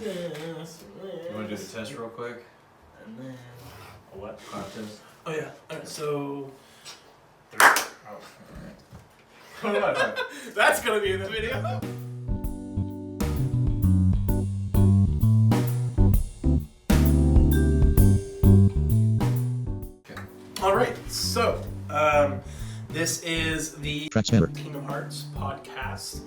this. You want to do the test real quick? And then... A what? Clap test. Oh yeah. Alright, so... That's gonna be in the video. Okay. Alright, so this is the Tracts Manor. Kingdom Hearts podcast,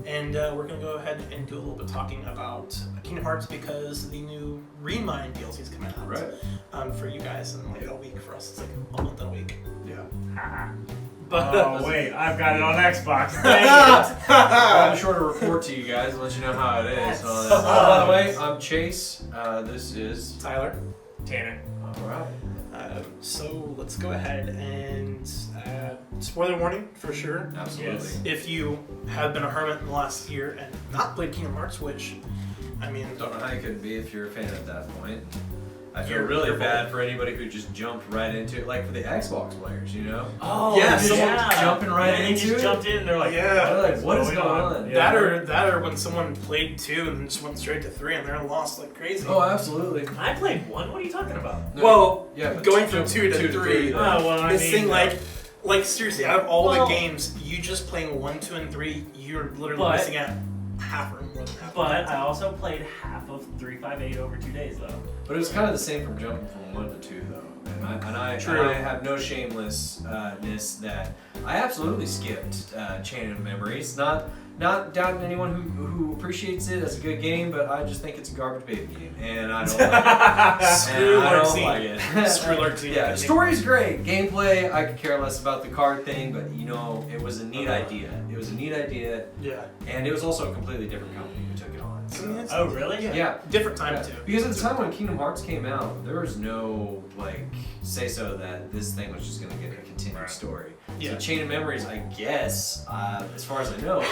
and we're gonna go ahead and do a little bit talking about Kingdom Hearts because the new Remind DLC is coming out. Right. For you guys in like a week. For us, it's like a month and a week. Yeah. But Oh wait, I've got it on Xbox. I'm sure to report to you guys and let you know how it is. By the way, I'm Chase. This is Tyler. Tanner. all right. So let's go ahead and spoiler warning for sure. Absolutely. Yes. If you have been a hermit in the last year and not played Kingdom Hearts, which, I mean, Don't know how you could be if you're a fan at that point. I feel You're really bad for anybody who just jumped right into it, like for the Xbox players, you know? Oh, Yeah, someone jumping right they into just it. jumped in and they're like, Yeah. They're like, what is going on? Yeah. that or when someone played 2 and just went straight to 3 and they're lost like crazy. Oh, absolutely. I played 1. What are you talking about? No, Well, yeah, but going from 2 to 3. Oh, well, I This mean, thing, like seriously, out of all Well- the games, you just playing 1, 2, and 3, you're literally But- missing out half or more than half. But I also played half of 358 over 2 days though. But it was kind of the same from jumping from 1 to 2, though. And I True. have no shamelessness that I absolutely skipped Chain of Memories. Not doubting anyone who appreciates it as a good game, but I just think it's a garbage baby game, and I don't like it. Screw And I don't Larxene. like it. Screw Larxene. Yeah, story's great. Gameplay, I could care less about the card thing, but you know, it was a neat idea. It was a neat idea, Yeah. and it was also a completely different company who took it on. I mean, it's- Oh, really? Yeah. Different time Yeah. too. Because at the time when Kingdom Hearts came out, there was no say so that this thing was just going to get a continued Right. story. Yeah. So Chain of Memories, I guess, as far as I know,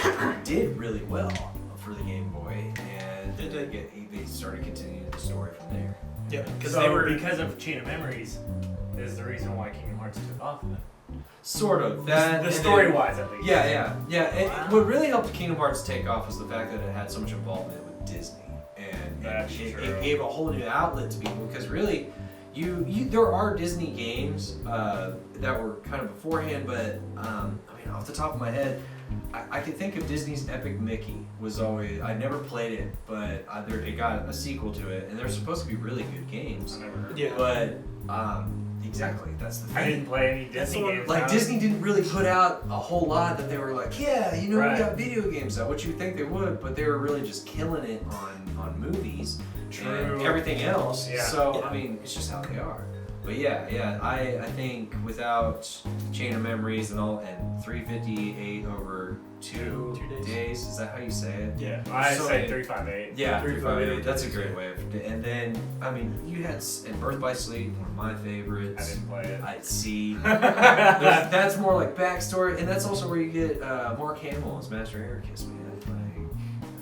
did really well for the Game Boy, and It did. they started continuing the story from there. Yeah, because So they were. because of Chain of Memories is the reason why Kingdom Hearts took off then. Sort of that. The and story then- wise at least. Yeah. And Wow. what really helped Kingdom Hearts take off was the fact that it had so much involvement with Disney, and That's it true. gave a whole new outlet to people. Because really, there are Disney games that were kind of beforehand, but I mean, off the top of my head, I can think of Disney's Epic Mickey was always. I never played it, but it got a sequel to it, and they're supposed to be really good games. I never heard. Yeah. But exactly, that's the thing. I didn't play any That's Disney the one- games. Like now. Disney didn't really put out a whole lot that they were like, yeah, you know, Right. we got video games out, which you would think they would, but they were really just killing it on movies True. and everything else. Yeah. So Yeah. I mean, it's just how they are. But yeah, I think without Chain of Memories and 358 over 2 2 days. days, is that how you say it? Yeah, I So- say 358. Yeah, 358. that's a great way of it. And then, I mean, you had and Birth by Sleep, one of my I favorites. didn't play it. I see. That's more like backstory, and that's also where you get Mark Hamill as Master Ericus, man.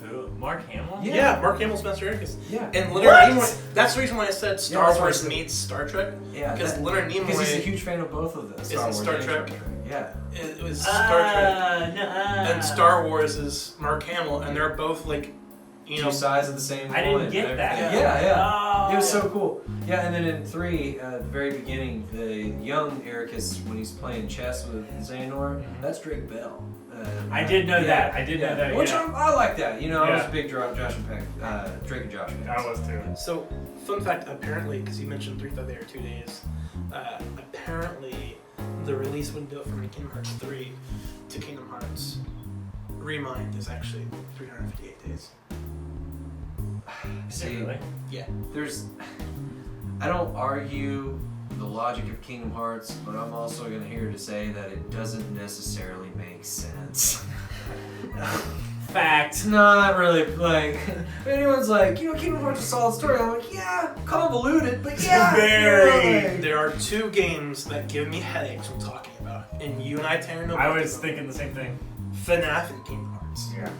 Who? Mark Hamill? Yeah, Mark Hamill's Master Ericus. Yeah. And What? Leonard Nimoy. That's the reason why I said Star that's why I Wars said- meets Star Trek. Yeah, Because Leonard because he's a Nimoy huge fan of both of the Star Isn't Wars Star and Trek? Yeah. it was Star Trek, No. and Star Wars is Mark Hamill, and they're both like, you know, Two sides of the same I didn't coin. get that. Yeah. Oh, It was so cool. Yeah, and then in 3, at the very beginning, the young Ericus, when he's playing chess with Xehanort, that's Drake Bell. I did know that. I did know that, Which yeah. I like that. You know, I was Yeah. a big Josh and Peck, Drake and Josh fan. I was too. So, fun fact, apparently, because you mentioned 358 or 2 days, apparently the release window from Kingdom Hearts 3 to Kingdom Hearts Remind is actually 358 days. Is it See, really? Yeah. I don't argue the logic of Kingdom Hearts, but I'm also going to here to say that it doesn't necessarily make sense. Fact. It's not really like if anyone's like, you know, Kingdom Hearts is a solid story. I'm like, yeah, convoluted, but yeah, Very. you know, like- There are 2 games that give me headaches when talking about it, and you and I, Tanner, know I both was of them. thinking the same thing. FNAF and Kingdom Hearts. Yeah.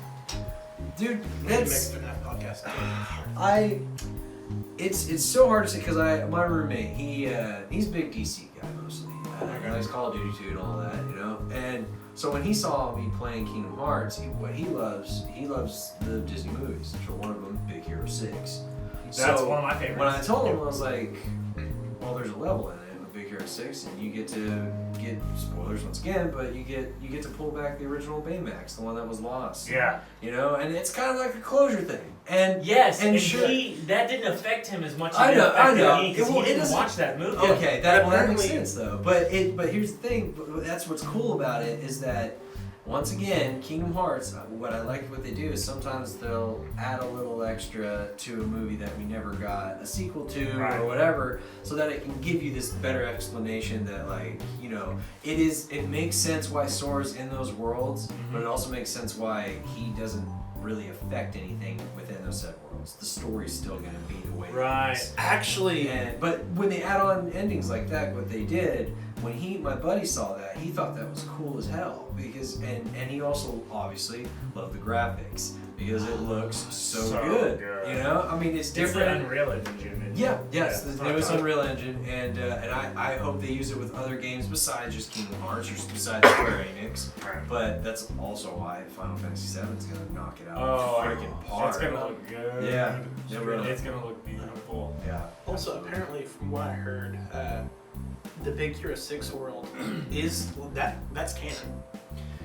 dude, We need to make that's a FNAF podcast. It's so hard to say because my roommate he's a big DC guy mostly. He likes Call of Duty 2 and all that, you know. And so when he saw me playing Kingdom Hearts, what he loves the Disney movies. So one of them, Big Hero 6. 6. That's So, one of my favorites. When I told him, I was like, well, there's a level in it with Big Hero 6, and you get to get, spoilers once again, but you get to pull back the original Baymax, the one that was lost. Yeah. You know, and it's kind of like a closure thing. And Yes, and sure, that didn't affect him as much as I it know, affected I know. me, because Well, he it didn't doesn't- watch that movie. okay, that makes apparently- sense though. But here's the thing. That's what's cool about it is that once again, Kingdom Hearts. What I like what they do is sometimes they'll add a little extra to a movie that we never got a sequel to Right. or whatever, so that it can give you this better explanation that it makes sense why Sora's in those worlds, but it also makes sense why he doesn't really affect anything within those set worlds. The story's still going to be the way Right. it is. Actually, But when they add on endings like that, what they did, when my buddy saw that, he thought that was cool as hell because and he also obviously loved the graphics because it looks so good. You know, I mean it's different. It's the Unreal Engine. Yes, it's the not newest bad. Unreal Engine, and I hope they use it with other games besides just Kingdom Hearts or besides Square Enix. Right. But that's also why Final Fantasy VII is gonna knock it out Oh, freaking par. it's gonna look good. Yeah, it will. It's gonna look beautiful. Yeah. also apparently from what I heard, the Big Hero 6 world is that's canon.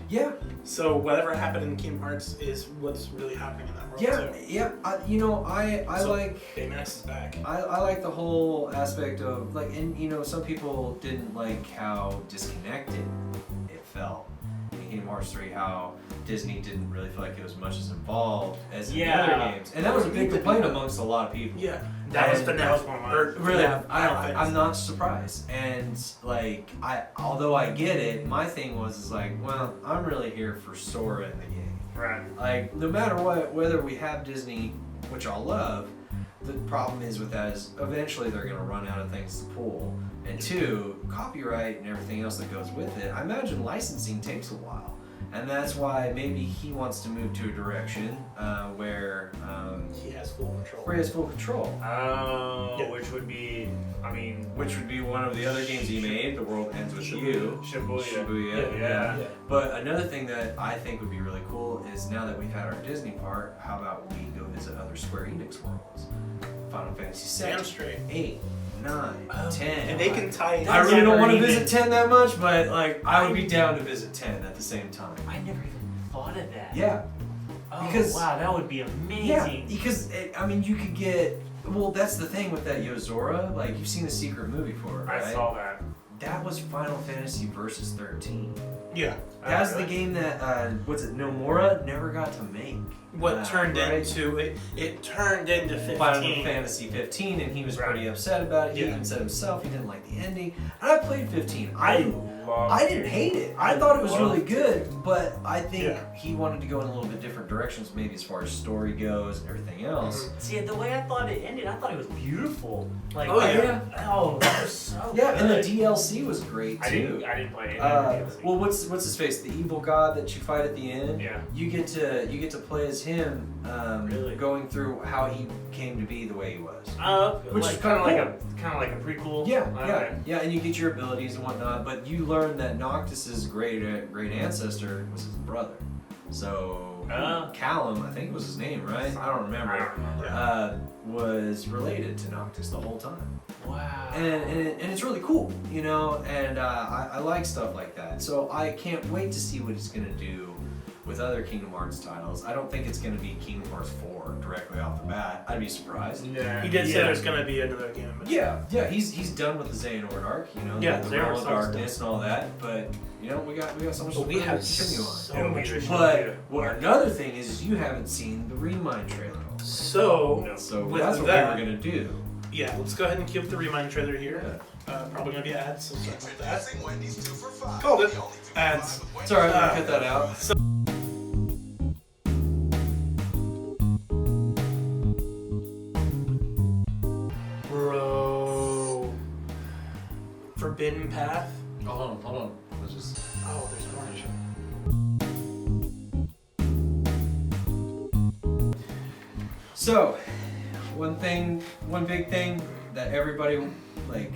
Yeah. So whatever happened in Kingdom Hearts is what's really happening in that world Yeah, too. yeah. I So, like Baymax is back. I like the whole aspect of like, and some people didn't like how disconnected it felt in Kingdom Hearts 3. How Disney didn't really feel like it was much as involved as in the other games, and that was a big complaint amongst a lot of people. Yeah, that was And FNAF. that was one of mine. Or Really, FNAF, Final I'm Fantasy. not surprised, and like although I get it, my thing is like, well, I'm really here for Sora in the game. Right. Like, no matter what, whether we have Disney, which I'll love, the problem is with that is eventually they're going to run out of things to pull. And two, copyright and everything else that goes with it, I imagine licensing takes a while. And that's why maybe he wants to move to a direction where He has full control. he has full control. Oh, Yeah. which would be, Which would be one of the other games he made, The World Ends With You. Shibuya. Yeah. But another thing that I think would be really cool is now that we've had our Disney part, how about we go visit other Square Enix worlds? Final Fantasy Damn 7, straight. 8, 9, 10. And they can tie in. I really don't want to never visit 10 that much, but like I would be down to visit 10 at the same time. I never even thought of that. Yeah. Oh, because- wow, that would be amazing. Yeah, because you could get. Well, that's the thing with that Yozora. Like you've seen the secret movie for it, right? I saw that. That was Final Fantasy Versus 13. Yeah. That's really? the game that Nomura never got to make. What turned right? into it? It turned into 15. Final Fantasy 15, and he was Right. pretty upset about it. He Yeah. even said himself he didn't like the ending. And I played 15. I loved didn't hate it. I thought it was really loved good, but I think Yeah. he wanted to go in a little bit different directions, maybe as far as story goes and everything else. See, the way I thought it ended, I thought it was beautiful. Like, Oh, yeah. Oh, that was so Yeah, and the good. DLC was great I too. didn't play any of the DLC. Well, what's his face? The evil god that you fight at the end. Yeah. You get to play as him, Really? going through how he came to be the way he was. Which Which is is kind of kinda like a prequel. Yeah, Okay. yeah, and you get your abilities and whatnot, but you learn that Noctis's great ancestor was his brother. So Callum, I think was his name, right? I don't remember. I don't remember. Was related to Noctis the whole time. Wow. And it's really cool, and I like stuff like that. So I can't wait to see what he's going to do with other Kingdom Hearts titles. I don't think it's going to be Kingdom Hearts 4 directly off the bat. I'd be surprised. Yeah. He did say there's gonna be another game. But Yeah, he's done with the Xehanort arc, Yeah, the Xehanort Realm of arc's Darkness and all that, but we got so much But we to have continue on. so It'll be much. the But another thing is you haven't seen the Remind trailer. So No. So with that's what that, we were gonna do. yeah, let's go ahead and cue up the Remind trailer here. Probably gonna be ads, so sorry about that. Called it. Ads. It's alright, we'll cut that out. Bro. Forbidden Path. Oh, hold on. Let's just. Oh, there's more. So, one big thing that everybody,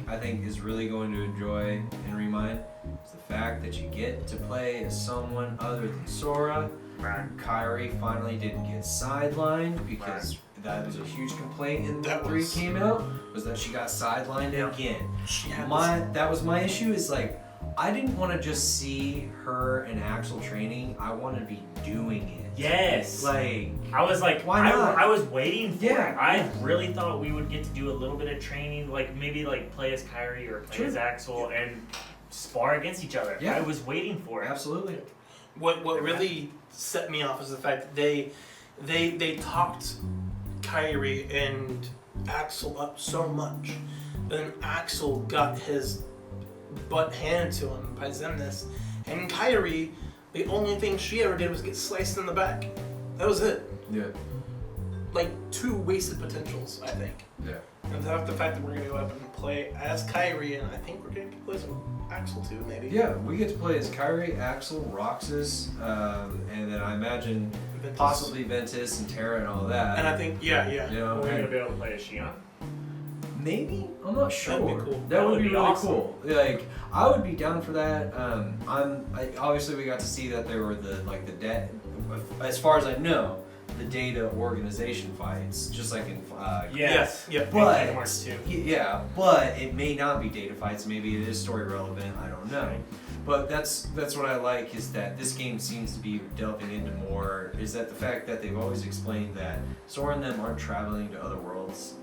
I think is really going to enjoy in Remind is the fact that you get to play as someone other than Sora, Right. Kyrie finally didn't get sidelined because that was a huge complaint in That 3 was- came out, was that she got sidelined Yeah. again. She had That was my issue, is like, I didn't want to just see her in actual training. I wanted to be doing it. Yes. Like, I was like, why not? I was waiting for Yeah. it. I really thought we would get to do a little bit of training, like maybe like play as Kyrie or play Sure. as Axel and spar against each other. Yeah. I was waiting for it. absolutely. What really set me off is the fact that they talked Kyrie and Axel up so much. Then Axel got his butt handed to him by Zemnis, and Kyrie, the only thing she ever did was get sliced in the back. That was it. Yeah. Like 2 wasted potentials, I think. Yeah. And the fact that we're gonna go up and play as Kyrie, and I think we're gonna play some Axel too, maybe. Yeah, we get to play as Kyrie, Axel, Roxas, and then I imagine Ventus. possibly Ventus and Terra and all that. And I think, yeah. You know, We're and gonna be able to play as Shion. maybe, I'm not sure. That'd be cool. That would be really awesome. cool. Like, I would be down for that. Obviously we got to see that there were as far as I know, the data organization fights, just like in Yes. Yeah. But Kingdom Hearts 2. yeah, but it may not be data fights. Maybe it is story relevant. I don't know. But that's what I like, is that this game seems to be delving into more. Is that the fact that they've always explained that Sora and them aren't traveling to other worlds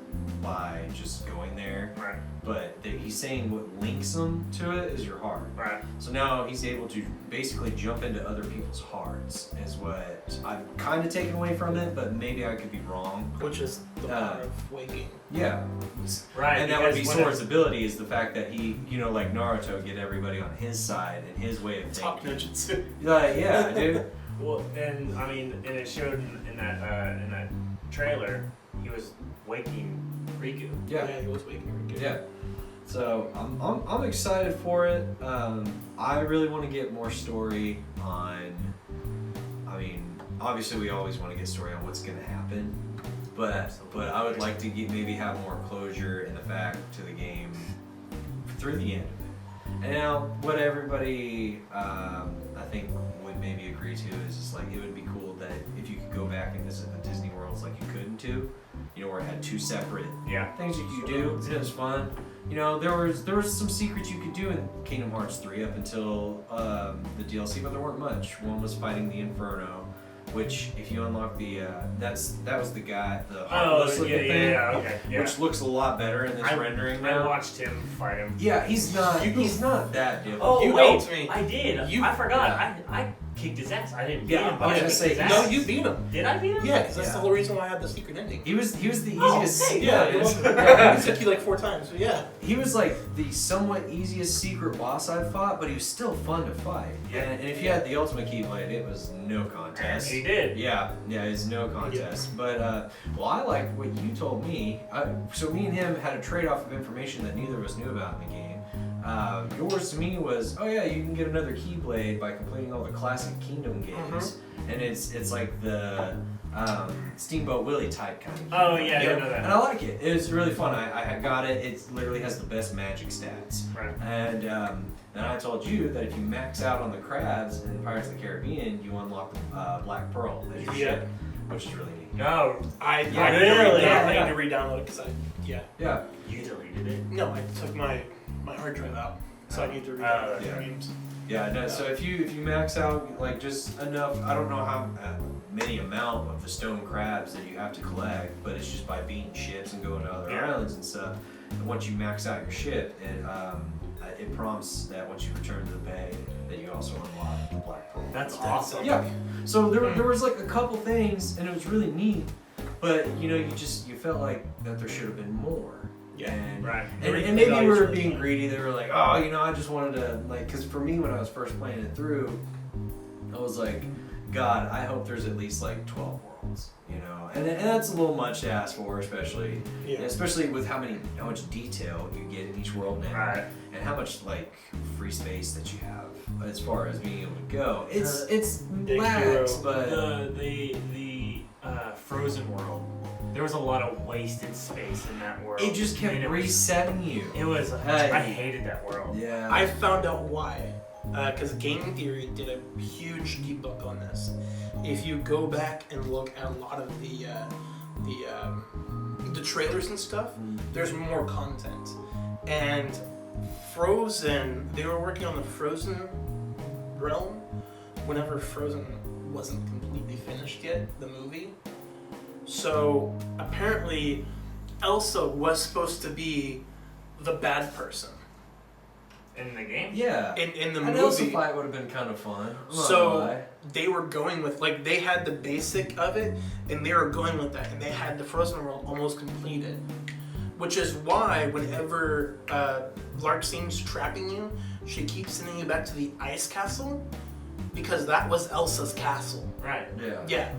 by just going there, Right. but he's saying what links them to it is your heart. Right. So now he's able to basically jump into other people's hearts, is what I've kind of taken away from it, but maybe I could be wrong. Which is the power of waking. Yeah. Right. And that would be because when Sora's ability, is the fact that he, like Naruto, get everybody on his side and his way of Top thinking. ninjutsu. Like, yeah, dude. Well, and I mean, and it showed in that trailer, he was waking Riku. Yeah. He was waking. Yeah. So I'm excited for it. I really want to get more story on. I mean, obviously we always want to get story on what's going to happen, but I would like to maybe have more closure in the fact to the game through the end of it. And now what everybody I think would maybe agree to is just like, it would be cool that if you could go back and visit the Disney worlds like you could in 2, where it had 2 separate Yeah. things you could do. It was fun. There was some secrets you could do in Kingdom Hearts 3 up until the DLC, but there weren't much. One was fighting the Inferno, which if you unlock the that was the guy, the heartless looking thing, Okay. Yeah. which looks a lot better in this rendering I now. watched him fight him. Yeah, he's not that difficult. Oh You wait, helped me. I did. You- I forgot. Yeah. I kicked his ass. I didn't beat Yeah, him. I But was I gonna kicked say, his ass. No, you beat him. Did I beat him? Yeah, because that's Yeah. the whole reason why I had the secret ending. He was the Oh, easiest. hey, Yeah, it was- it took you like 4 times, but yeah. He was like the somewhat easiest secret boss I've fought, but he was still fun to fight. Yeah. And if you had the ultimate Keyblade, it was no contest. He did. Yeah, it's no contest. But well, I liked what you told me. So me and him had a trade-off of information that neither of us knew about in the game. Yours to me was, oh yeah, you can get another Keyblade by completing all the classic Kingdom games, and it's like the Steamboat Willie type kind of. Oh, yeah, I didn't know that. And I like it. It was really fun. I got it. It literally has the best magic stats. Right. And then I told you that if you max out on the crabs in Pirates of the Caribbean, you unlock the Black Pearl as your Yeah. ship, which is really neat. No. I Yeah, need really? to Yeah. I need to re-download it because Yeah. You deleted it. no, I took my hard drive out, so I need to Oh, re-download yeah. the games. Yeah, no, so if you max out like just enough, I don't know how many amount of the stone crabs that you have to collect, but it's just by beating ships and going to other Yeah. islands and stuff. And once you max out your ship, it prompts that once you return to the bay, that you also unlock the Black Pearl. That's awesome. Yeah. So there was like a couple things, and it was really neat. But you felt like that there should have been more. Yeah. And, Right. and maybe we were being greedy. They were like, oh, I just wanted to because for me when I was first playing it through, I was like, God, I hope there's at least like 12 worlds. And that's a little much to ask for, especially with how much detail you get in each world now. Right. And how much like free space that you have as far as being able to go. It's Big lax, Hero, but the Frozen world. There was a lot of wasted space in that world. it just kept And it was- resetting you. It was. Hey. I hated that world. Yeah. I found out why. because Game Theory did a huge debunk on this. If you go back and look at a lot of the trailers and stuff, there's more content. And Frozen, they were working on the Frozen realm whenever Frozen wasn't completely finished yet, the movie. So apparently Elsa was supposed to be the bad person In the game? Yeah. in the An movie. Elsa fight would have been kind of fun. I'm not gonna So lie. they were going with, like, they had the basic of it, and they were going with that, and they had the Frozen world almost completed. Which is why whenever Larxine's trapping you, she keeps sending you back to the ice castle, because that was Elsa's castle. Right. Yeah. Yeah.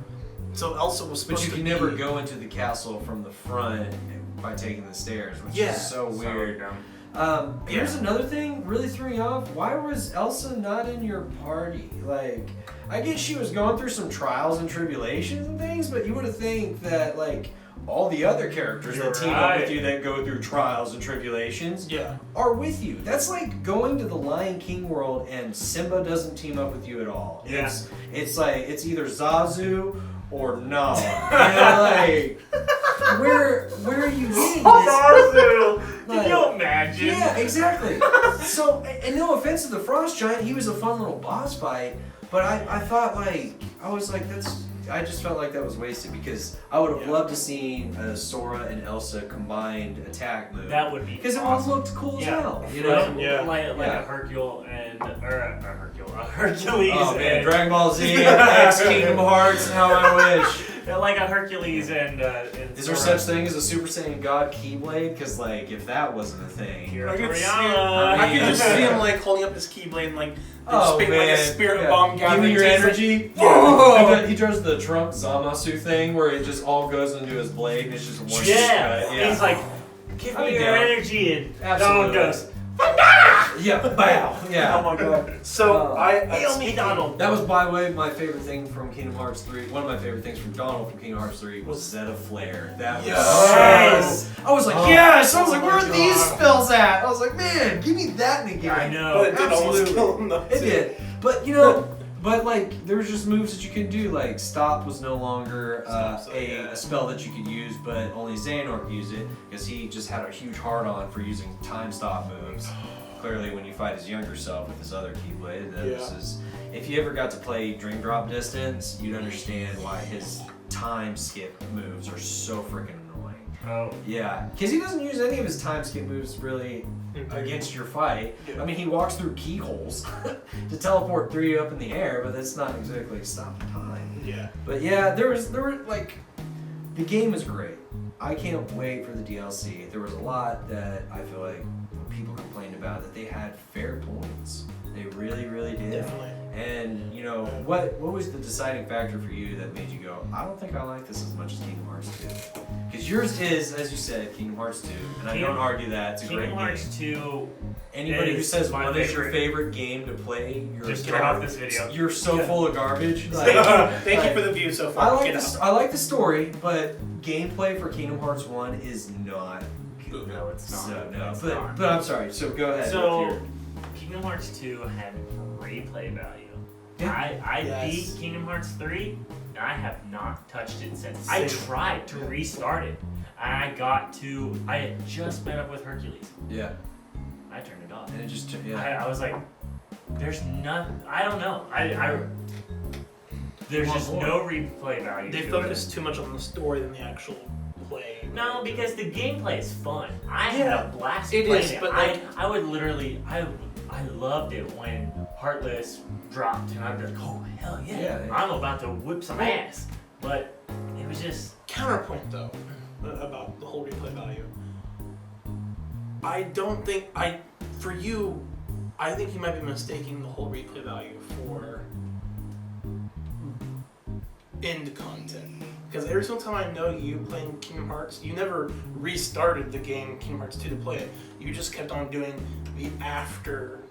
So Elsa was supposed But to you be... can never go into the castle from the front by taking the stairs, which Yeah. is so weird. dumb. Here's another thing really threw me off. Why was Elsa not in your party? Like, I guess she was going through some trials and tribulations and things, but you would have think that, like, all the other characters You're that team up with right. you that go through trials and tribulations Yeah. are with you. That's like going to the Lion King world and Simba doesn't team up with you at all. Yeah. It's like, it's either Zazu or Nala. And like, where are you getting this? Zazu! Like, Can you imagine? Yeah, exactly. So, and no offense to the Frost Giant, he was a fun little boss fight, but I thought, like, I was like, I just felt like that was wasted, because I would have loved to see Sora and Elsa combined attack move. That would be Because it awesome. would looked cool as Yeah. hell. You know? Yeah. Like Yeah. a Hercule and Hercules Oh man, and Dragon Ball Z, X Kingdom Hearts, how I wish. like a Hercules and Is there Sora. such thing as a Super Saiyan God Keyblade? Because like, if that wasn't a thing, Kira I could see- Toriyama. I could just see him, like, holding up his Keyblade and, like, oh spitting, man, like, a spirit yeah. bomb Give gathering. me your He's like, energy. "Whoa!" And then he does the Trump Zamasu thing where it just all goes into his blade and it's just one Yeah. cut. Yeah. He's like, give I'd me be your down. energy, and Absolutely. Donald goes, yeah, bow. Yeah. oh my god. So, Hail me, Donald. That was, by the way, my favorite thing from Kingdom Hearts 3. One of my favorite things from Donald from Kingdom Hearts 3 was Zeta Flare. That was Yes. I was like, Oh. yes! I was like, Oh where my are these God. spells at? I was like, man, give me that in a game. I know. But it did almost Absolutely. kill him, though. It did. But, you know, but like, there was just moves that you could do. Like, Stop was no longer Stop's a spell that you could use, but only Xehanort could use it because he just had a huge hard-on for using time stop moves. Clearly, when you fight his younger self with his other Keyblade, this is. If you ever got to play Dream Drop Distance, you'd understand why his time skip moves are so freaking annoying. Oh. Yeah, because he doesn't use any of his time skip moves really against your fight. Yeah. I mean, he walks through keyholes to teleport 3 up in the air, but that's not exactly stopping time. Yeah. But yeah, there were like, the game is great. I can't wait for the DLC. There was a lot that I feel like people complained about that they had fair points. They really, really did. Definitely. And you know, what was the deciding factor for you that made you go, I don't think I like this as much as Kingdom Hearts 2? Because yours is, as you said, Kingdom Hearts 2, and I don't argue that, it's a great Kingdom game. Hearts 2. Anybody who is says my what is your favorite. favorite game to play, you're Just get off this video. You're so full of garbage. Thank you for the view so far. Get out. I like the story, but gameplay for Kingdom Hearts 1 is not good. No, it's not. So, no, It's but not. but I'm sorry. So go ahead. So, with your- Kingdom Hearts 2 had replay value. Yeah. I Yes. beat Kingdom Hearts 3, and I have not touched it since. Same. I tried to restart it, and I had just met up with Hercules. yeah, I turned it off. and it just I was like, there's nothing. I don't know. There's just no replay value. They to focus it. too much on the story than the actual play. No, because the gameplay is fun. I had Yeah, a blast it playing is, it. but, like- I would literally, I loved it when Heartless dropped, and I'd be like, oh hell yeah, Yeah. I'm about to whip some ass. But it was just, Counterpoint though about the whole replay value. I don't think for you. I think you might be mistaking the whole replay value for end content. Because every single time I know you playing Kingdom Hearts, you never restarted the game Kingdom Hearts 2 to play it. You just kept on doing the after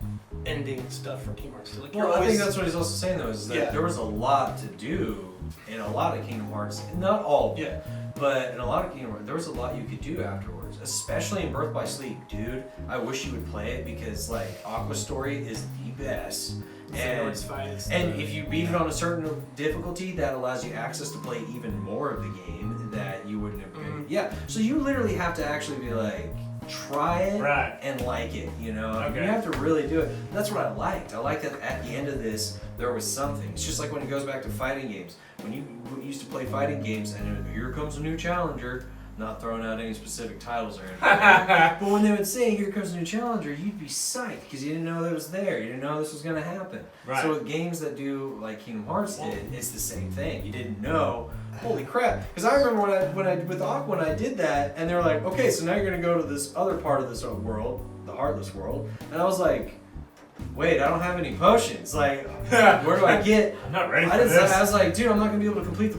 ending stuff for Kingdom Hearts 2. Like, Well, I think that's what he's also saying though, is that Yeah. there was a lot to do in a lot of Kingdom Hearts. Not all, of them, yeah. But in a lot of Kingdom Hearts, there was a lot you could do afterwards, especially in Birth by Sleep. Dude, I wish you would play it because, like, Aqua's story is the best. And if you beat it on a certain difficulty, that allows you access to play even more of the game that you wouldn't have been. Yeah, so you literally have to actually be like, try it and like it, you know? Okay. You have to really do it. That's what I liked. I liked that at the end of this, there was something. It's just like when it goes back to fighting games. When you used to play fighting games and here comes a new challenger, not throwing out any specific titles or anything. But when they would say, here comes a new challenger, you'd be psyched because you didn't know that it was there. You didn't know this was going to happen. Right. So with games that do like Kingdom Hearts did, it's the same thing. You didn't know, holy crap. Because I remember with Aqua, when I did that, and they were like, okay, so now you're going to go to this other part of this world, the Heartless world. And I was like, wait, I don't have any potions. Like, where do I get? I'm not ready for this. I was like, dude, I'm not gonna be able to complete the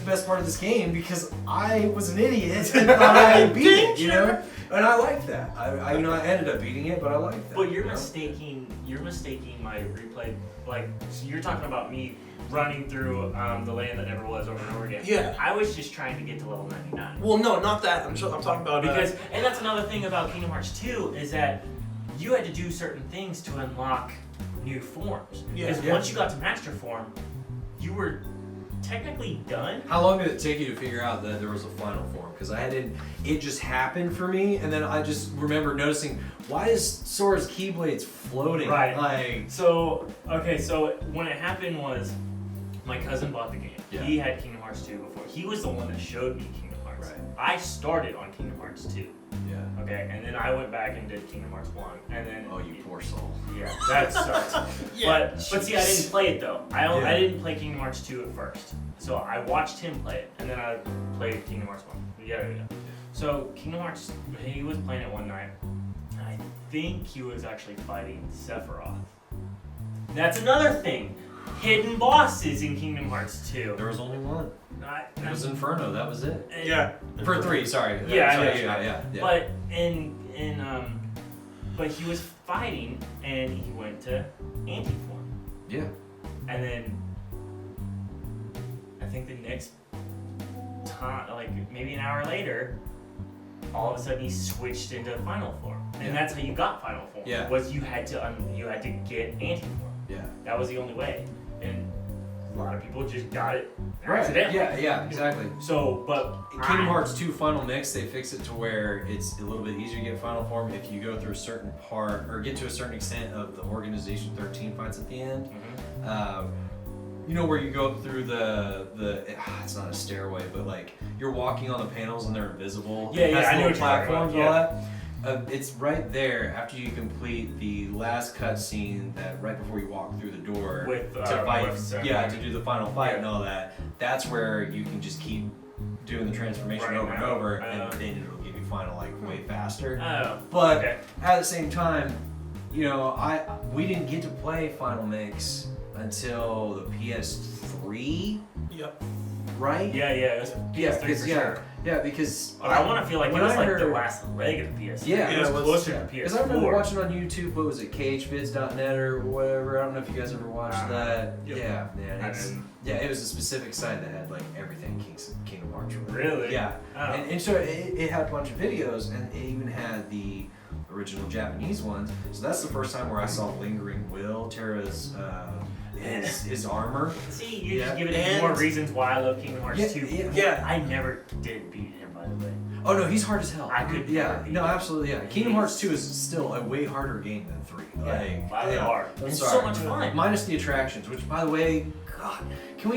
best part of this game because I was an idiot and thought I beat it, you know. And I liked that. I ended up beating it, but I liked that. But you're mistaking my replay. Like, so you're talking about me running through the land that never was over and over again. Yeah. I was just trying to get to level 99. Well, no, not that. I'm talking about Because, and that's another thing about Kingdom Hearts 2 is that you had to do certain things to unlock new forms. Because once you got to Master Form, you were technically done. How long did it take you to figure out that there was a final form? Because it just happened for me, and then I just remember noticing, why is Sora's Keyblades floating? Right. Like, So when it happened was, my cousin bought the game. Yeah. He had Kingdom Hearts 2 before. He was the one that showed me Kingdom Hearts. Right. I started on Kingdom Hearts 2. yeah. Okay, and then I went back and did Kingdom Hearts 1, and then Oh, you poor soul. yeah, that sucks. Yeah. But see, I didn't play it though. I Yeah. didn't play Kingdom Hearts 2 at first. So I watched him play it, and then I played Kingdom Hearts 1. Yeah. So Kingdom Hearts, he was playing it one night, and I think he was actually fighting Sephiroth. That's another thing. Hidden bosses in Kingdom Hearts 2. There was only one. It was Inferno. That was it. Yeah. For 3, sorry. Yeah, Sorry, yeah. But but he was fighting, and he went to anti-form. Yeah. And then I think the next time, like maybe an hour later, all of a sudden he switched into final form, and that's how you got final form. Yeah. Was you had to get anti-form. Yeah. That was the only way, and a lot of people just got it Right. accidentally. Yeah, exactly. So, but In Kingdom Hearts 2 Final Mix, they fix it to where it's a little bit easier to get final form if you go through a certain part or get to a certain extent of the Organization 13 fights at the end. You know where you go up through it's not a stairway, but like you're walking on the panels and they're invisible. Yeah, It has I know little what you're talking platforms about, and all that. It's right there after you complete the last cutscene that right before you walk through the door With, to fight, with to do the final fight and all that. That's where you can just keep doing the transformation over and over, and then it'll give you final like way faster. Oh, But okay. at the same time, you know, we didn't get to play Final Mix until the PS3, Yep. right? Yeah, it was PS3 for sure. Yeah, because I want to feel like it when was I like the heard- last leg of the PS3. Yeah, it was it was- closer to Because I remember PS4. watching on YouTube, what was it, khvids.net or whatever. I don't know if you guys ever watched that. Yep. Yeah, man. I It's, didn't. yeah, it was a specific site that had like everything Kingdom Hearts related. Really? Yeah. Oh. And so it had a bunch of videos, and it even had the original Japanese ones. So that's the first time where I saw Lingering Will, Terra's his armor. See, you're just Yeah. giving me And- more reasons why I love Kingdom Hearts Yeah, 2. yeah. I never did beat him, by the way. Oh no, he's hard as hell. I could Yeah, never beat no, him. absolutely, yeah. Kingdom Hearts 2 is still a way harder game than 3. Like, Wow, they are. I'm It's sorry. so much fun. Minus the attractions, which by the way, God, can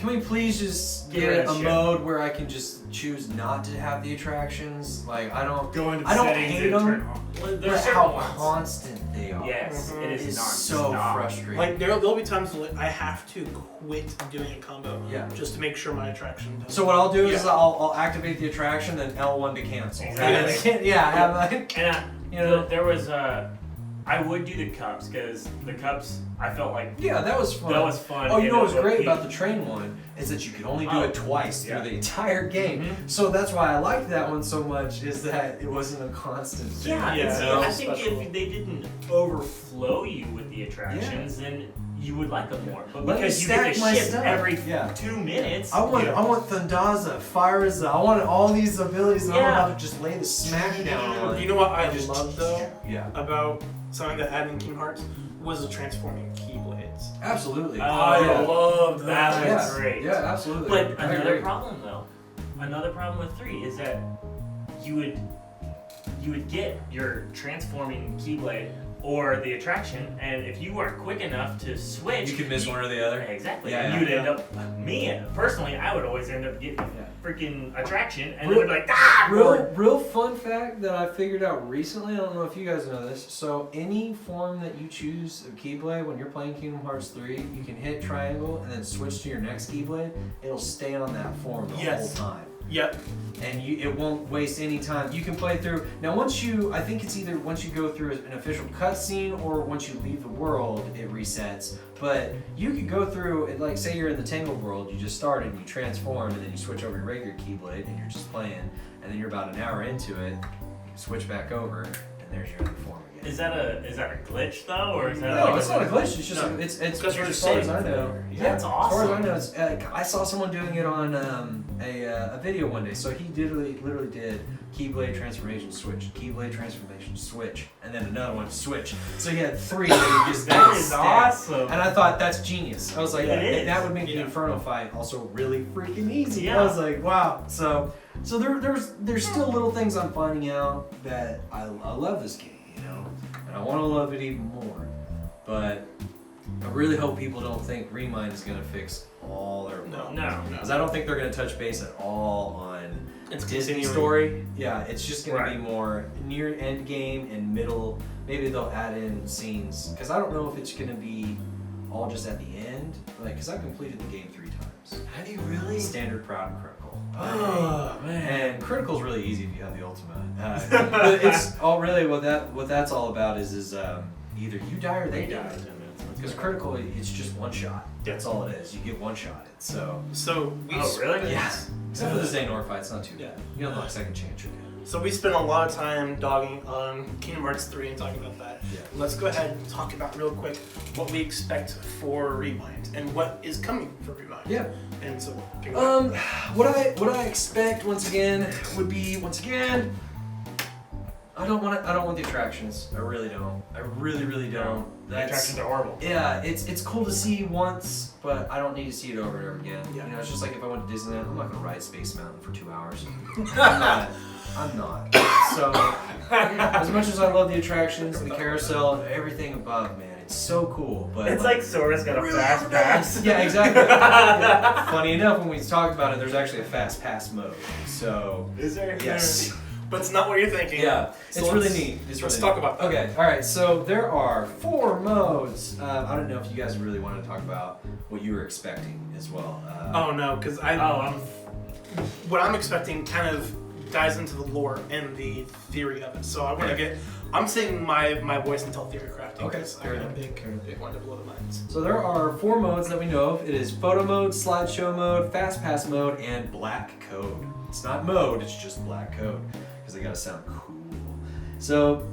we please just Get rid get of a shit. mode where I can just choose not to have the attractions? Like I don't Go into I don't settings hate and them, turn on. Well, but there's how certain ones. constant they are. Yes, it is It's non-stop. so frustrating. Like there'll be times when I have to quit doing a combo Yeah. just to make sure my attraction doesn't. So what I'll do is Yeah. I'll activate the attraction, then L1 to cancel. Exactly. And yeah, have like And you know. there was I would do the cups because the cups I felt like Yeah, that was fun. that was fun. Oh, you and know what's it- great about the train one is that you can only do it twice yeah. through the entire game. Mhm. So that's why I liked that one so much, is that it wasn't a constant thing. Yeah, Yeah, and see, that I was think special. if they didn't overflow you with the attractions, then you would like them more. But Let me because you get stack to my shift stuff. every Yeah. 2 minutes. I want Thundaza, Fireza, I want all these abilities, and I'm Yeah. about to just lay the smack down on. You know what I and just- love though Yeah. about something that added in Kingdom Hearts was the transforming keyblades. Absolutely. I yeah. loved That that. was great. Yeah, absolutely. But I another agree. problem though, another problem with 3 is that you would get your transforming keyblade or the attraction, and if you weren't quick enough to switch, You could miss one or the other. Exactly. Yeah, and yeah. you'd end up. Me personally, I would always end up getting Yeah. freaking attraction, and it Real- would be like ah. Real fun fact that I figured out recently. I don't know if you guys know this. So any form that you choose of Keyblade when you're playing Kingdom Hearts 3, you can hit triangle and then switch to your next Keyblade. It'll stay on that form the Yes. whole time. Yep. And it won't waste any time. You can play through. Now, I think it's either once you go through an official cutscene or once you leave the world, it resets. But you could go through, like, say you're in the Tangled world, you just started and you transform, and then you switch over your regular Keyblade, and you're just playing, and then you're about an hour into it, you switch back over, and there's your other form again. Is that a glitch though, or is that No, like it's not a glitch. It's just No. it's Because you're as just far as saving I know. forever. Yeah, That's As far as I awesome. know, it's, I saw someone doing it on a video one day. So he literally did Keyblade transformation switch, Keyblade transformation switch, and then another one switch. So he had 3 that he just That did is stack. awesome. And I thought that's genius. I was like, It is. that would make the Yeah. Inferno fight also really freaking easy. Yeah. I was like, wow. So there's still little things I'm finding out that I love this game, you know, and I want to love it even more. But I really hope people don't think Remind is gonna fix all their problems. No. Because I don't think they're gonna touch base at all on It's Disney continuing. story. Yeah, it's just gonna Right. be more near end game and middle. Maybe they'll add in scenes because I don't know if it's gonna be all just at the end. Like, because I've completed the game 3 times. Have you really? Standard, proud, and critical. Oh man. And critical's really easy if you have the ultimate. But it's all really what that's all about is either you die or they die. Because critical, it's just one shot. That's all it is. You get one shot it. So We Oh, really? yeah. Except for the Xehanort fight, it's not too Yeah. bad. You unlock second chance, you're good. So we spent a lot of time dogging on Kingdom Hearts 3 and talking about that. Yeah. Let's go ahead and talk about real quick what we expect for Rewind and what is coming for Rewind. Yeah. And so What I expect once again would be I don't want the attractions. I really don't. I really don't. The attractions are horrible. Yeah, it's cool to see once, but I don't need to see it over and over again. Yeah. You know, it's just like if I went to Disneyland, I'm not gonna ride Space Mountain for 2 hours. I'm not. So, as much as I love the attractions, the carousel, and everything above, man, it's so cool. But It's like Sora's got a fast pass. yeah, exactly. Yeah. Funny enough, when we talk about it, there's actually a fast pass mode. So, Is there? yes. but it's not what you're thinking. Yeah, So it's really let's- neat. It's let's really talk neat. about that. Okay, all right. So there are 4 modes. I don't know if you guys really want to talk about what you were expecting as well. Oh no, because what I'm expecting kind of dives into the lore and the theory of it. So I want to get. I'm saving my voice until theory crafting. Okay, 'cause fair I'm a enough. big one to blow the minds. So there are 4 modes that we know of. It is photo mode, slideshow mode, fast pass mode, and black code. It's not mode, it's just black code because they gotta sound cool. So,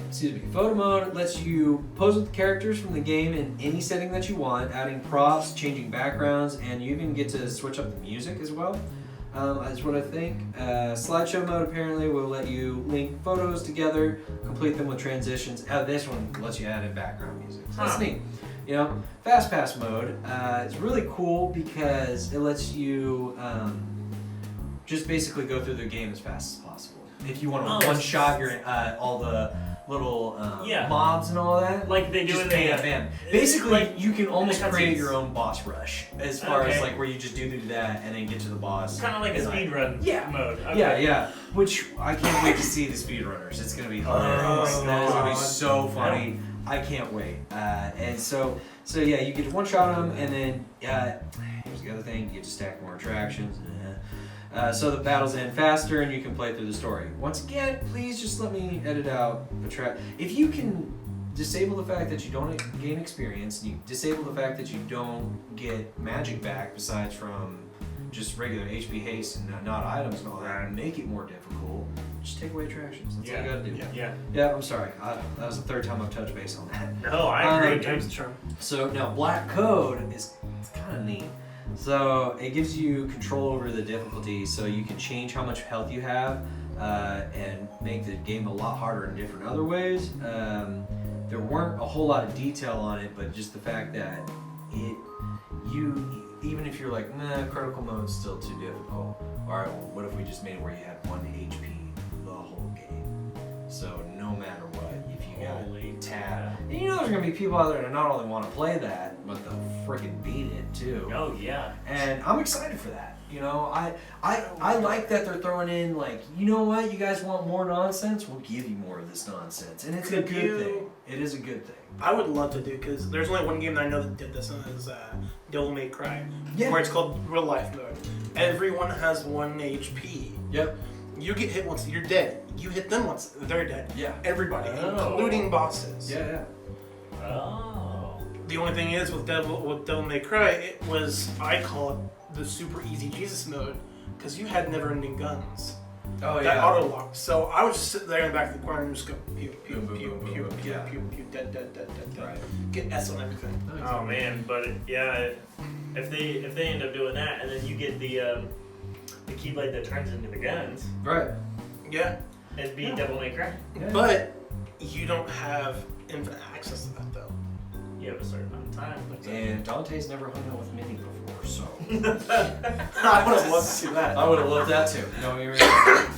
excuse me, photo mode lets you pose with the characters from the game in any setting that you want, adding props, changing backgrounds, and you even get to switch up the music as well. Is what I think. Slideshow mode apparently will let you link photos together, complete them with transitions. This one lets you add in background music. So that's Huh. neat. You know, fast pass mode is really cool because it lets you just basically go through the game as fast as possible. If you want to one shot your all the little Yeah. mobs and all that, Like they do just in bam, the bam. Basically, like, you can almost cutscenes. create your own boss rush as far as Okay. like where you just do that and then get to the boss. kind of like a And, speed run Yeah. mode. Okay. Yeah. Which I can't wait to see the speedrunners. It's gonna be hilarious. Oh, That is gonna be God. so funny. I can't wait. And so yeah, you get to one shot them, and then here's the other thing: you get to stack more attractions. So the battles end faster, and you can play through the story. Once again, please just let me edit out the track. If you can disable the fact that you don't gain experience, and you disable the fact that you don't get magic back besides from just regular HP haste and not items and all that, Right. and make it more difficult, just take away attractions. That's all you gotta do. Yeah. Yeah, I'm sorry. That was the third time I've touched base on that. No, I agree. dude. James Charm. So now Black Code is kind of neat. So it gives you control over the difficulty, so you can change how much health you have and make the game a lot harder in different other ways. There weren't a whole lot of detail on it, but just the fact that even if you're like, nah, critical mode's still too difficult. All right, well, what if we just made it where you had 1 HP the whole game? So no matter what, if you got Holy tab, and you know there's gonna be people out there that not only want to play that, but they'll freaking beat it too. Oh yeah. And I'm excited for that. You know, I like that they're throwing in like, you know what, you guys want more nonsense? We'll give you more of this nonsense, and it's a good thing. It is a good thing. I would love to do, because there's only one game that I know that did this, and it's Devil May Cry, Yeah. where it's called real life mode. Everyone has 1 HP. Yep. You get hit once, you're dead. You hit them once, they're dead. Yeah. Everybody, Oh. including bosses. Yeah. Oh. The only thing is with Devil May Cry, it was, I call it the super easy Jesus mode, because you had never-ending guns. Oh That auto lock. So I would just sit there in the back of the corner and just go pew pew Boom, boom, pew boom, boom, pew boom. pew Yeah. pew pew dead dead dead dead dead. Right. Get S on everything. Oh man, but yeah, if they end up doing that, and then you get the keyblade that turns into the guns, Right. Yeah, it'd be Yeah. Devil May Cry. Yeah. but you don't have infinite access to that though. You have a certain amount of time. But And Dante's never hung out with Minnie before, so I would have loved to see that. I would have loved that too. No, you're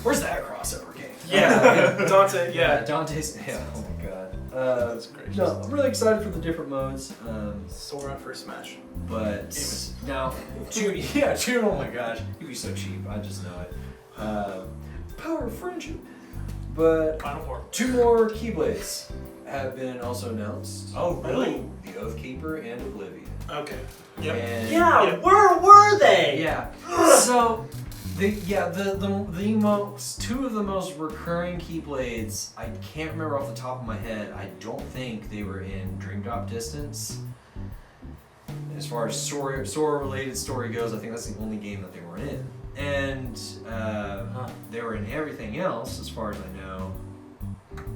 where's that crossover game? Dante. Yeah, Dante's. Yeah. Oh my god. that's great. No, I'm really excited for the different modes. Sora for Smash. But now, two. Oh my gosh, you'd be so cheap. I just know it. Power of friendship. But Final Four. 2 more Keyblades have been also announced. Oh really? The Oathkeeper and Oblivion. Okay. Yep. And Yeah. Where were they? Yeah. So, the most 2 of the most recurring Keyblades, I can't remember off the top of my head. I don't think they were in Dream Drop Distance. As far as Sora related story goes, I think that's the only game that they were in. And they were in everything else, as far as I know.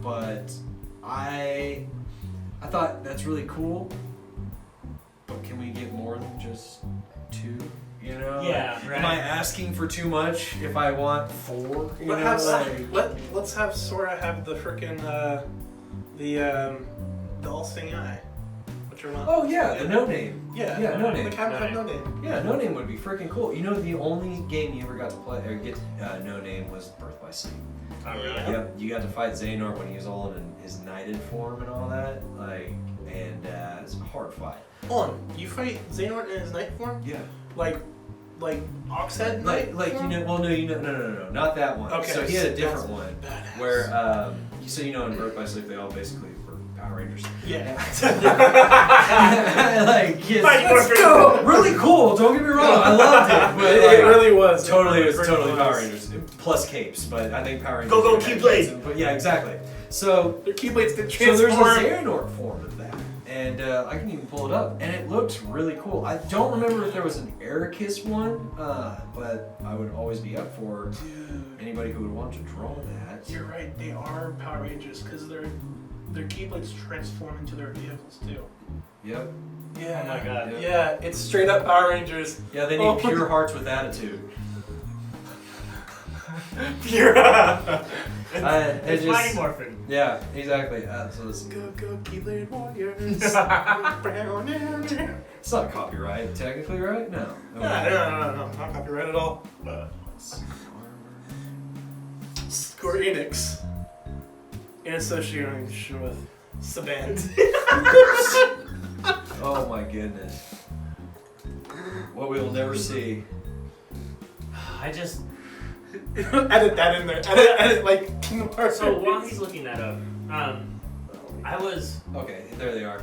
But I thought that's really cool. But can we get more than just 2? You know? Yeah, right. Am I asking for too much if I want 4? You But know, let's have Sora have the frickin' the all-seeing eye. What's your one? Oh yeah, the No Name. Yeah. Yeah, No Name. Like have no name. Yeah, No Name would be freaking cool. You know, the only game you ever got to play or get No Name was Birth by Sleep. Oh really? Yep, you got to fight Xehanort when he was all in his knighted form and all that. It's a hard fight. Hold on, you fight Xehanort in his knight form? Yeah. Like Oxhead knight Like form? no, not that one. Okay, So he had a so different that's one badass. where in Birth by Sleep they all basically were Power Rangers. Yeah. Let's go. Really cool. Don't get me wrong. I loved it. But It really was. Totally, it was really totally was. Power Rangers plus capes. But I think Power Rangers. Go, had Keyblade. capes, But yeah, exactly. So Their Keyblades did So there's a transform. Xehanort form of that, and I can even pull it up, and it looks really cool. I don't remember if there was an Ericus one, but I would always be up for Dude, anybody who would want to draw that. you're right. They are Power Rangers because their Keyblades transform into their vehicles too. Yep. Yeah. Oh my god. Yeah, it's straight up Power Rangers. Yeah, they need pure hearts with attitude. Pure. It's It's Mighty Morphin. Yeah, exactly. So Go Keyblade Warriors. it's not copyright, technically, right? No. No, not copyright at all. Square Enix, in association with Saban. Oh my goodness. What we will never see. I just. Edit that in there. Edit like Kingdom Hearts. So while he's looking that up, I was. Okay, there they are.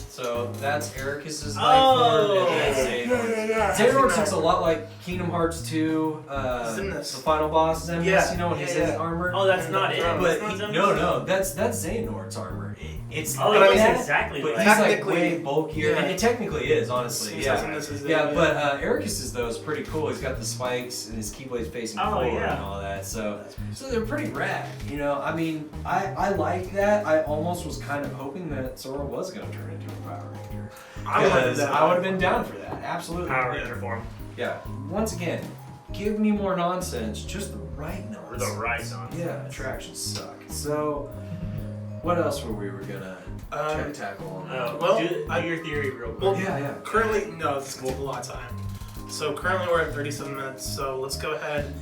So that's Ericus's life Oh! form, and that's Xehanort. Xehanort looks a lot like Kingdom Hearts 2, Xemnas. the final boss Xemnas, Yeah, you know, when he's yeah, in yeah. armor. Oh, that's not it. But That's not no, that's Xehanort's armor It's Oh, But it I looks mean, exactly but like. he's like Technically, way bulkier. yeah. And it technically is, honestly. Since Yeah. this is Yeah, but Ericus's though is pretty cool. He's got the spikes and his keyblade's facing Oh, forward yeah. and all that. So they're pretty rad. You know, I mean, I like that. I almost was kind of hoping that Sora was going to turn into a Power Ranger. I would Because I would have been down for that. Absolutely. Power Ranger form. Yeah. Once again, give me more nonsense, just the right Or nonsense. the right nonsense. Yeah, attractions suck. So, what else were we gonna tackle on? Well, do your theory real quick. Well, yeah. currently, no, this is a lot of time. So currently we're at 37 minutes. So let's go ahead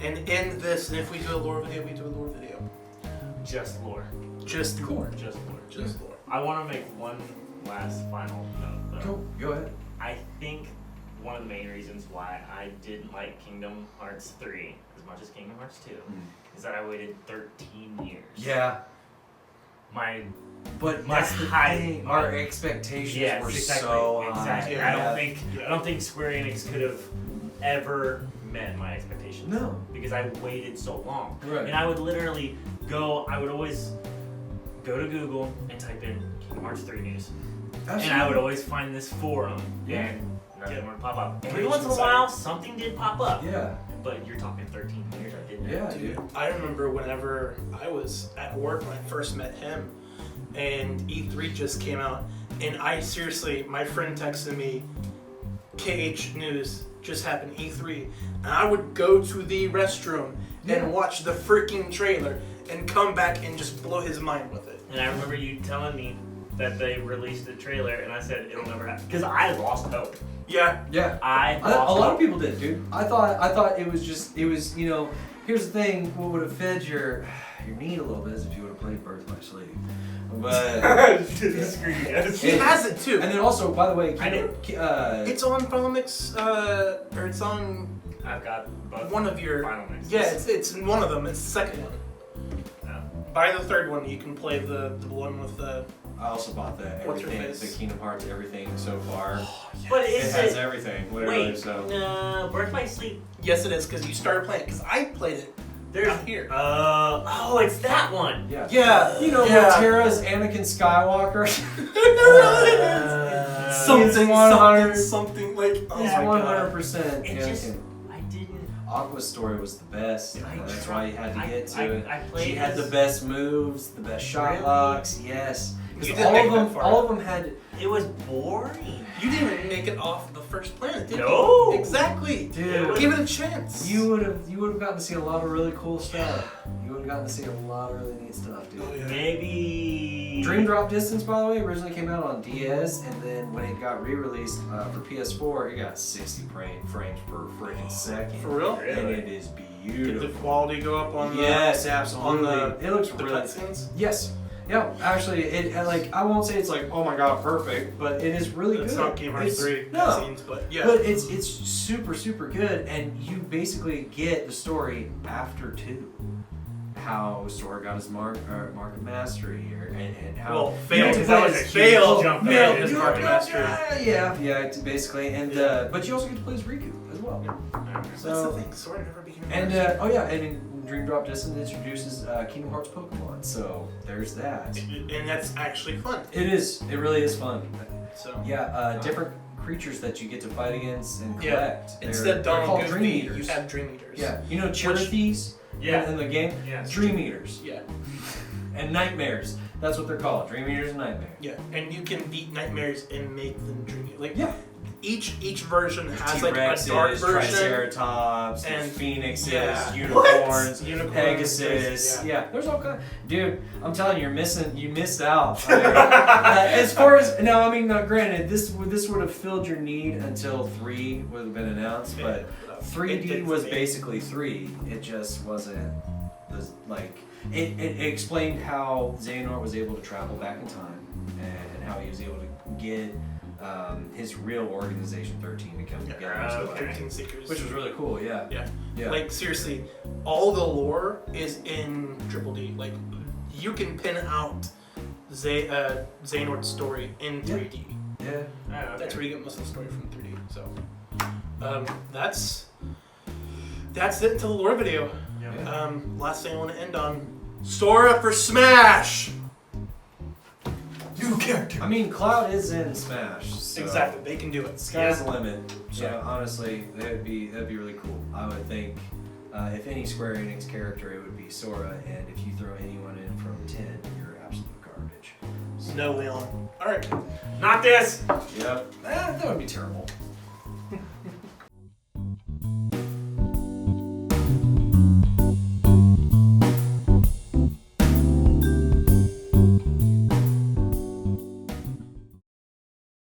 and end this. And if we do a lore video, we do a lore video. Just lore. Just lore. Just lore. Just lore. I want to make one last final note. Though. Go ahead. I think one of the main reasons why I didn't like Kingdom Hearts 3 as much as Kingdom Hearts 2 is that I waited 13 years. Yeah. But My that's the high- thing. Our expectations Yes, were exactly. so high. Exactly. Yeah. I don't think Square Enix could have ever met my expectations. No. Because I waited so long. Right. And I would literally I would always go to Google and type in Kingdom Hearts 3 news. And I would always find this forum and nothing would pop up. Every once in a while something did pop up. Yeah. But you're talking 13 years, I didn't know. Yeah, Dude, dude. I remember whenever I was at work when I first met him, and E3 just came out, and my friend texted me, KH News just happened, E3, and I would go to the restroom and watch the freaking trailer and come back and just blow his mind with it. And I remember you telling me that they released a trailer, and I said it'll never happen because I lost hope. Yeah. Yeah. I A lost lot hope. of people did, dude. I thought it was, you know, here's the thing, what would have fed your need a little bit is if you would have played Birth by Sleep. But Screw you guys. He has it too. and then also, by the way, I did. It's on Final Mix, or it's on I've got both one of your. final mixes. Yeah, it's in one of them. It's the second one. No. Buy the third one. You can play the one with the. I also bought the What's her everything, face? the Kingdom Hearts everything so far. But It is has it? everything, literally. Wait, So no. Birth by Sleep. Yes, it is because you started playing. Because I played it. There's Out here. Oh, it's that one. yeah, Yeah. You know, Yeah. Terra's Anakin Skywalker. something, 100. something like. Oh He's my 100% It Anakin. just I didn't. Aqua's story was the best. That's why you had to get to it. I played She had the this- best moves, the best shot Really? locks. Yes, You because didn't make that far. all of them had. It was boring. You didn't even make it off the first planet, did No. you? Exactly. Dude, Give it a chance. you would have gotten to see a lot of really cool stuff. You would have gotten to see a lot of really neat stuff, dude. Oh, yeah. Maybe. Dream Drop Distance, by the way, originally came out on DS, and then when it got re-released for PS4, it got 60 frames per freaking second. For real? Really? And it is Did beautiful. the quality go up on the? Yes, absolutely. on it looks the really. cutscenes? Yes. Yeah, actually, I won't say it's like, oh my god, perfect, but it is really It's good. not Kingdom Hearts 3 No, cutscenes, but yeah. but it's super good, and you basically get the story after 2. How Sora got his mark of mastery here, and how Well, failed. you that get was to a play- huge failed. jump Failed there. his mark of mastery. yeah, basically, and but you also get to play as Riku as well. That's the So thing. Sora never became. a and master. and in Dream Drop Distance introduces Kingdom Hearts Pokemon, so there's that. And that's actually fun. It is. It really is fun. So Yeah, different creatures that you get to fight against and Yeah. collect. instead of they're Donald called Goofy, Dream you Eaters. have Dream Eaters. Yeah, you know Cherokees Yeah. in the game? Yeah. Dream Eaters. Yeah. And Nightmares. That's what they're called. Dream Eaters and Nightmares. Yeah. And you can beat nightmares and make them dreamy. Like Yeah. each version has like a T-Rexes, dark version. Triceratops, and- and Phoenixes, Yeah. Unicorns, Unicorns, Pegasus. yeah. Yeah, there's all kind. Dude, I'm telling you, you missed out. I mean, as far as now, I mean, granted, this would have filled your need until 3 would have been announced, but It 3D did was for me. basically 3. It just wasn't like it explained how Xehanort was able to travel back in time and how he was able to get his real organization 13 to come together as well. 13 Seekers. Which was really cool, yeah. Yeah. Like seriously, all the lore is in Triple D. Like you can pin out Xehanort's story in 3D. Yeah. Oh, okay. That's where you get most of the story from 3D. So that's it until the lore video. Yeah. Last thing I want to end on: Sora for Smash. new character. I mean, Cloud is in Smash. So Exactly, they can do it. Sky's the limit. So- Yeah, honestly, that'd be really cool. I would think if any Square Enix character, it would be Sora, and if you throw anyone in from 10, you're absolute garbage. So, No Leon. All right. Not this. Yep, that would be terrible.